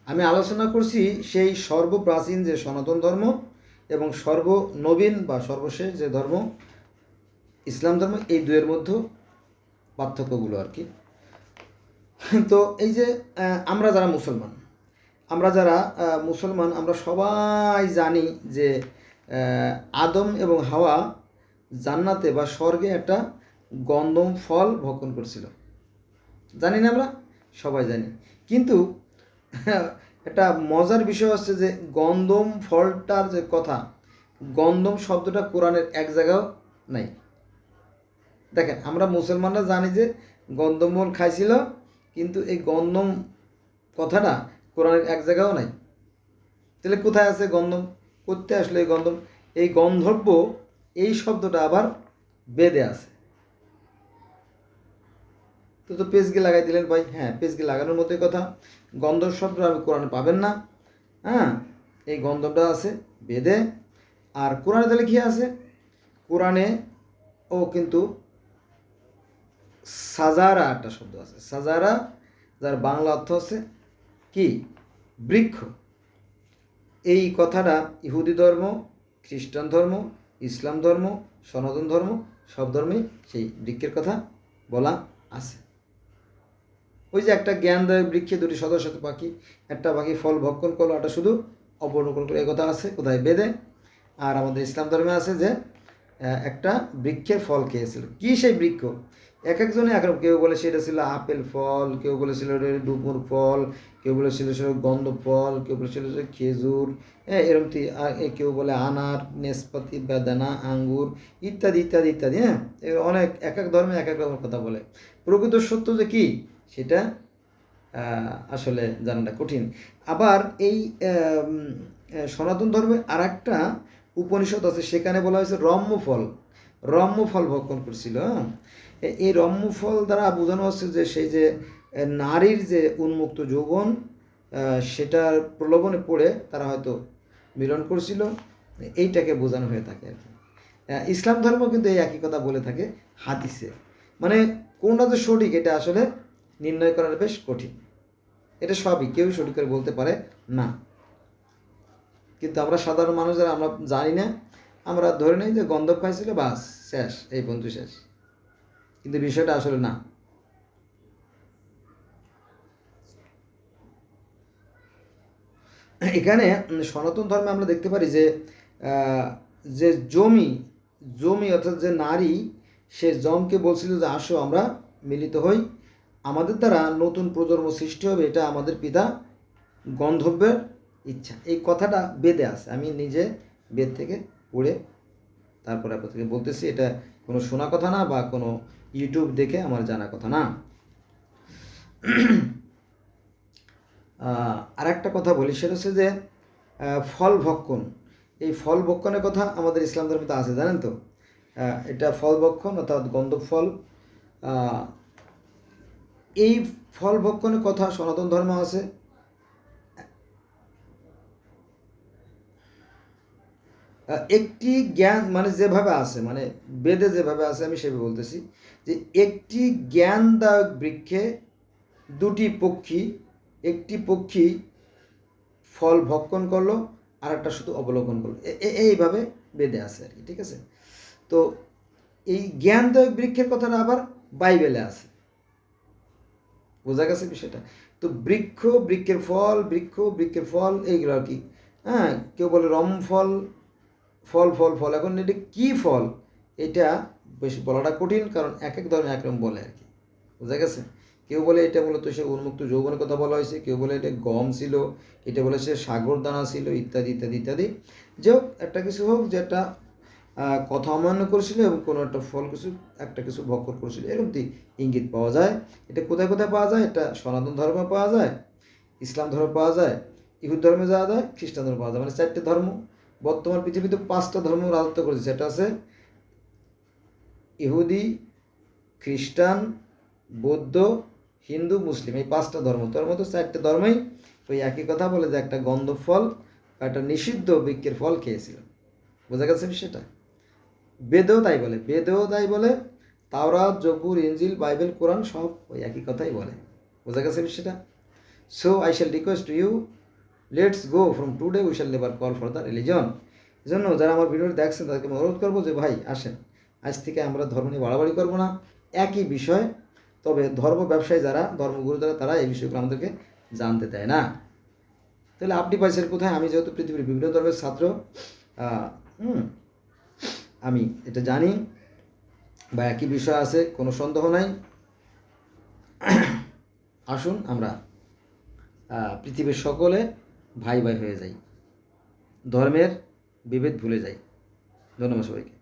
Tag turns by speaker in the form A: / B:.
A: আমি আলোচনা করছি সেই সর্বপ্রাচীন যে সনাতন ধর্ম এবং সর্বনবীন বা সর্বশেষ যে ধর্ম ইসলাম ধর্ম, এই দুয়ের মধ্যে পার্থক্যগুলো আর কি। তো এই যে আমরা যারা মুসলমান আমরা সবাই জানি যে আদম এবং হাওয়া জান্নাতে বা স্বর্গে একটা গন্ধম ফল ভক্ষণ করছিল, জানি না? আমরা সবাই জানি। কিন্তু একটা মজার বিষয় হচ্ছে যে গন্ধম ফলটার যে কথা, গন্ধম শব্দটা কোরআনের এক জায়গাও নাই। দেখেন, আমরা মুসলমানরা জানি যে গন্ধম ফল খাইছিল, কিন্তু এই গন্ধম কথাটা কোরআনের এক জায়গাও নাই। তাহলে কোথায় আছে গন্ধম? করতে আসলে এই গন্ধম, এই গন্ধর্ব, এই শব্দটা আবার বেদে আছে। তো পেজকে লাগাই দিলেন ভাই। হ্যাঁ, পেজকে লাগানোর মতোই কথা। গন্ধর্ব শব্দ আপনি কোরআনে পাবেন না। হ্যাঁ, এই গন্ধটা আছে বেদে। আর কোরআনে তাহলে কি আছে? কোরআনে ও কিন্তু সাজারা একটা শব্দ আছে, সাজারা, যার বাংলা অর্থ হচ্ছে কি? বৃক্ষ। এই কথাটা ইহুদি ধর্ম, খ্রিস্টান ধর্ম, ইসলাম ধর্ম, সনাতন ধর্ম, সব ধর্মেই সেই বৃক্ষের কথা বলা আছে। ওই যে একটা জ্ঞানদায়ক বৃক্ষে দুটি শত শত পাখি, একটা পাখি ফল ভক্ষণ করলো, একটা শুধু অপভক্ষণ করলো, এই কথা আছে কোথায়? বেদে। আর আমাদের ইসলাম ধর্মে আছে যে একটা বৃক্ষের ফল খেয়েছিল। কি সেই বৃক্ষ? এক একজনে এক রকম। কেউ বলে সেটা ছিল আপেল ফল, কেউ বলেছিল ডুমুর ফল, কেউ বলেছিল সেটা গন্ধ ফল, কেউ বলেছিল যে খেজুর, এরকম। কেউ বলে আনার, নেসপাতি, বেদানা, আঙ্গুর, ইত্যাদি ইত্যাদি ইত্যাদি। হ্যাঁ, অনেক এক এক ধর্মে এক এক রকম কথা বলে। প্রকৃত সত্য যে কি, সেটা আসলে জানাটা কঠিন। আবার এই সনাতন ধর্মে আর একটা উপনিষদ আছে, সেখানে বলা হয়েছে রম্যফল ভক্ষণ করছিল। এই রম্যফল দ্বারা বোঝানো হচ্ছে যে সেই যে নারীর যে উন্মুক্ত যৌবন, সেটার প্রলোভনে পড়ে তারা হয়তো মিলন করছিল, এইটাকে বোঝানো হয়ে থাকে আর কি। ইসলাম ধর্ম কিন্তু এই একই কথা বলে থাকে হাদিসে। মানে কোনটা যে সঠিক এটা আসলে নির্ণয় করার বেশ কঠিন। এটা সবই কেউ সঠিক করে বলতে পারে না। কিন্তু আমরা সাধারণ মানুষ যারা, আমরা জানি না, আমরা ধরে নিই যে গন্ধব খাইছিল, বাস শেষ, এই বন্ধু শেষ। কিন্তু বিষয়টা আসলে না। এখানে সনাতন ধর্মে আমরা দেখতে পারি যে যে জমি অর্থাৎ যে নারী, সে জমকে বলছিল যে আসো আমরা মিলিত হই, আমাদের দ্বারা নতুন প্রজন্ম সৃষ্টি হবে, এটা আমাদের পিতা গন্ধর্বের ইচ্ছা। এই কথাটা বেদে আছে। আমি নিজে বেদ থেকে পড়ে তারপরে আপনাদেরকে বলতেছি। এটা কোনো শোনা কথা না বা কোনো ইউটিউব দেখে আমার জানা কথা না। আর একটা কথা বলি, সেটা হচ্ছে যে ফল ভক্ষণ। এই ফল ভক্ষণের কথা আমাদের ইসলাম ধর্মে আছে, জানেন তো? এটা ফল ভক্ষণ অর্থাৎ গন্ধব ফল। এই ফল ভক্ষণের কথা সনাতন ধর্ম আছে। একটি জ্ঞান মানে যেভাবে আছে, মানে বেদে যেভাবে আছে, আমি সেভাবে বলতেছি যে একটি জ্ঞানদায়ক বৃক্ষে দুটি পক্ষী, একটি পক্ষী ফল ভক্ষণ করলো, আর একটা শুধু অবলোকন করলো, এইভাবে বেদে আছে আর কি। ঠিক আছে? তো এই জ্ঞানদায়ক বৃক্ষের কথাটা আবার বাইবেলে আছে। বোঝা গেছে বিষয়টা? তো বৃক্ষের ফল এইগুলো আর কি। হ্যাঁ, কেউ বলে ফল, ফল। এখন এটা কি ফল, এটা বেশ বলাটা কঠিন, কারণ এক এক ধরনের একরকম বলে আর কি। বোঝা গেছে? কেউ বলে এটা মূলত সে উন্মুক্ত যৌবনের কথা বলা হয়েছে, কেউ বলে এটা গম ছিল, এটা বলে সে সাগর দানা ছিল, ইত্যাদি ইত্যাদি ইত্যাদি। যে হোক, একটা কিছু হোক, যেটা কথা অমান্য করেছিল এবং কোনো একটা ফল একটা কিছু ভক্ষণ করেছিল, এরকম ইঙ্গিত পাওয়া যায়। এটা কোথায় কোথায় পাওয়া যায়? এটা সনাতন ধর্মে পাওয়া যায়, ইসলাম ধর্মে পাওয়া যায়, ইহুদ ধর্মে যাওয়া যায়, খ্রিস্টান ধর্মে পাওয়া যায়। মানে চারটে ধর্ম। বর্তমান পৃথিবীতে 5টা ধর্ম রাজত্ব করেছে। সেটা আছে ইহুদি, খ্রিস্টান, বৌদ্ধ, হিন্দু, মুসলিম। এই 5টা ধর্ম। তার মধ্যে 4টে ধর্মই ওই একই কথা বলে যে একটা গন্ধ ফল বা একটা নিষিদ্ধ বৃক্ষের ফল খেয়েছিল। বোঝা গেছে বিষয়টা? বেদেও তাই বলে। তাওরাত, জবুর, ইনজিল, বাইবেল, কোরআন সব ওই একই কথাই বলে। বোঝা গেছে বিষয়টা? So I shall request to you, let's go from today we shall never call for the religion. এজন্য যারা আমার ভিডিওটি দেখছেন তাদেরকে আমি অনুরোধ করবো যে ভাই আসেন, আজ থেকে আমরা ধর্ম নিয়ে বাড়াবাড়ি করবো না, একই বিষয়। তবে ধর্ম ব্যবসায়ী যারা, ধর্মগুরু যারা, তারা এই বিষয়গুলো আমাদেরকে জানতে দেয় না। তাহলে আপনি পাইছেন কোথায়? আমি যেহেতু পৃথিবীর বিভিন্ন ধর্মের ছাত্র, আমি এটা জানি বা একই বিষয় আছে, কোনো সন্দেহ নাই। আসুন আমরা পৃথিবীর সকলে ভাই ভাই হয়ে যাই, ধর্মের বিভেদ ভুলে যাই। ধন্যবাদ সবাইকে।